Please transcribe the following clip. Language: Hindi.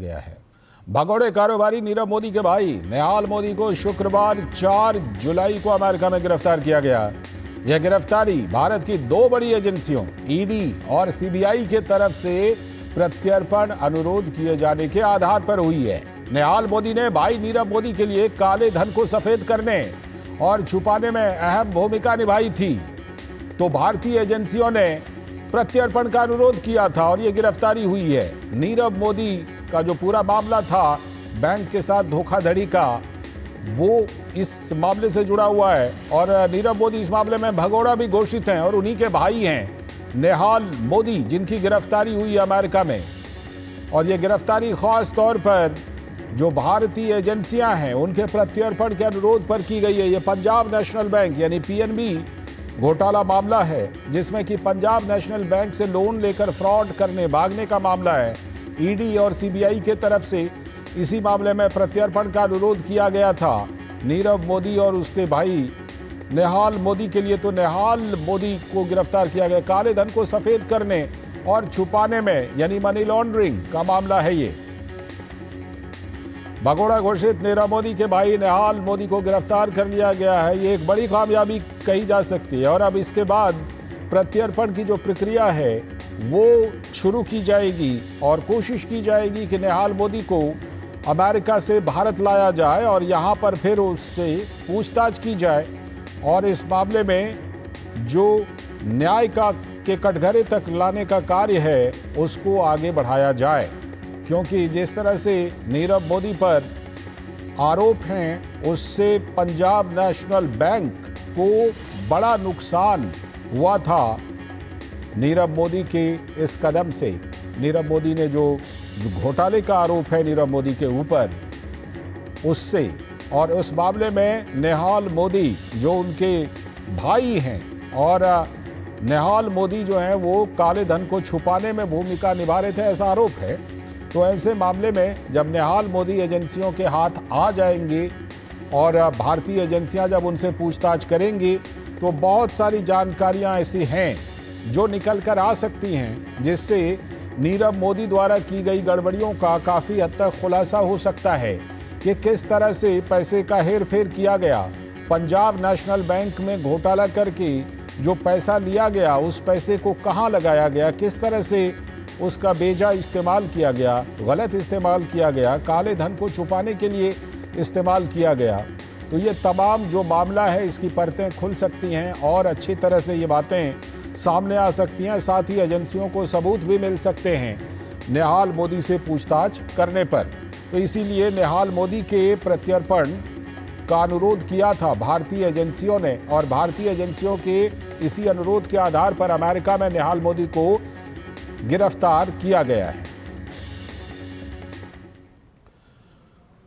गया है। भगोड़े कारोबारी नीरव मोदी के भाई नेहाल मोदी को शुक्रवार 4 जुलाई को अमेरिका में गिरफ्तार किया गया। यह गिरफ्तारी भारत की दो बड़ी एजेंसियों ईडी और सीबीआई के तरफ से प्रत्यर्पण अनुरोध किए जाने के आधार पर हुई है। नेहाल मोदी ने भाई नीरव मोदी के लिए काले धन को सफेद करने और छुपाने में अहम भूमिका निभाई थी, तो भारतीय एजेंसियों ने प्रत्यर्पण का अनुरोध किया था और यह गिरफ्तारी हुई है। नीरव मोदी का जो पूरा मामला था बैंक के साथ धोखाधड़ी का, वो इस मामले से जुड़ा हुआ है और नीरव मोदी इस मामले में भगोड़ा भी घोषित हैं और उन्हीं के भाई हैं नेहाल मोदी, जिनकी गिरफ्तारी हुई अमेरिका में। और ये गिरफ्तारी खास तौर पर जो भारतीय एजेंसियां हैं उनके प्रत्यर्पण के अनुरोध पर की गई है। ये पंजाब नेशनल बैंक यानी पीएनबी घोटाला मामला है, जिसमें कि पंजाब नेशनल बैंक से लोन लेकर फ्रॉड करने भागने का मामला है। ईडी और सीबीआई के तरफ से इसी मामले में प्रत्यर्पण का अनुरोध किया गया था नीरव मोदी और उसके भाई नेहाल मोदी के लिए। तो नेहाल मोदी को गिरफ्तार किया गया काले धन को सफेद करने और छुपाने में, यानी मनी लॉन्ड्रिंग का मामला है ये। भगोड़ा घोषित नीरव मोदी के भाई नेहाल मोदी को गिरफ्तार कर लिया गया है। ये एक बड़ी कामयाबी कही जा सकती है और अब इसके बाद प्रत्यर्पण की जो प्रक्रिया है वो शुरू की जाएगी और कोशिश की जाएगी कि नेहाल मोदी को अमेरिका से भारत लाया जाए और यहाँ पर फिर उससे पूछताछ की जाए और इस मामले में जो न्याय के कटघरे तक लाने का कार्य है उसको आगे बढ़ाया जाए, क्योंकि जिस तरह से नीरव मोदी पर आरोप हैं उससे पंजाब नेशनल बैंक को बड़ा नुकसान हुआ था। नीरव मोदी के इस कदम से, नीरव मोदी ने जो घोटाले का आरोप है नीरव मोदी के ऊपर, उससे और उस मामले में नेहाल मोदी जो उनके भाई हैं और नेहाल मोदी जो हैं वो काले धन को छुपाने में भूमिका निभा रहे थे, ऐसा आरोप है। तो ऐसे मामले में जब नेहाल मोदी एजेंसियों के हाथ आ जाएंगे और भारतीय एजेंसियां जब उनसे पूछताछ करेंगी तो बहुत सारी जानकारियां ऐसी हैं जो निकल कर आ सकती हैं, जिससे नीरव मोदी द्वारा की गई गड़बड़ियों का काफ़ी हद तक खुलासा हो सकता है कि किस तरह से पैसे का हेर फेर किया गया। पंजाब नेशनल बैंक में घोटाला करके जो पैसा लिया गया उस पैसे को कहाँ लगाया गया, किस तरह से उसका बेजा इस्तेमाल किया गया, गलत इस्तेमाल किया गया, काले धन को छुपाने के लिए इस्तेमाल किया गया। तो ये तमाम जो मामला है इसकी परतें खुल सकती हैं और अच्छी तरह से ये बातें सामने आ सकती हैं। साथ ही एजेंसियों को सबूत भी मिल सकते हैं नेहाल मोदी से पूछताछ करने पर। तो इसीलिए नेहाल मोदी के प्रत्यर्पण का अनुरोध किया था भारतीय एजेंसियों ने और भारतीय एजेंसियों के इसी अनुरोध के आधार पर अमेरिका में नेहाल मोदी को गिरफ्तार किया गया है।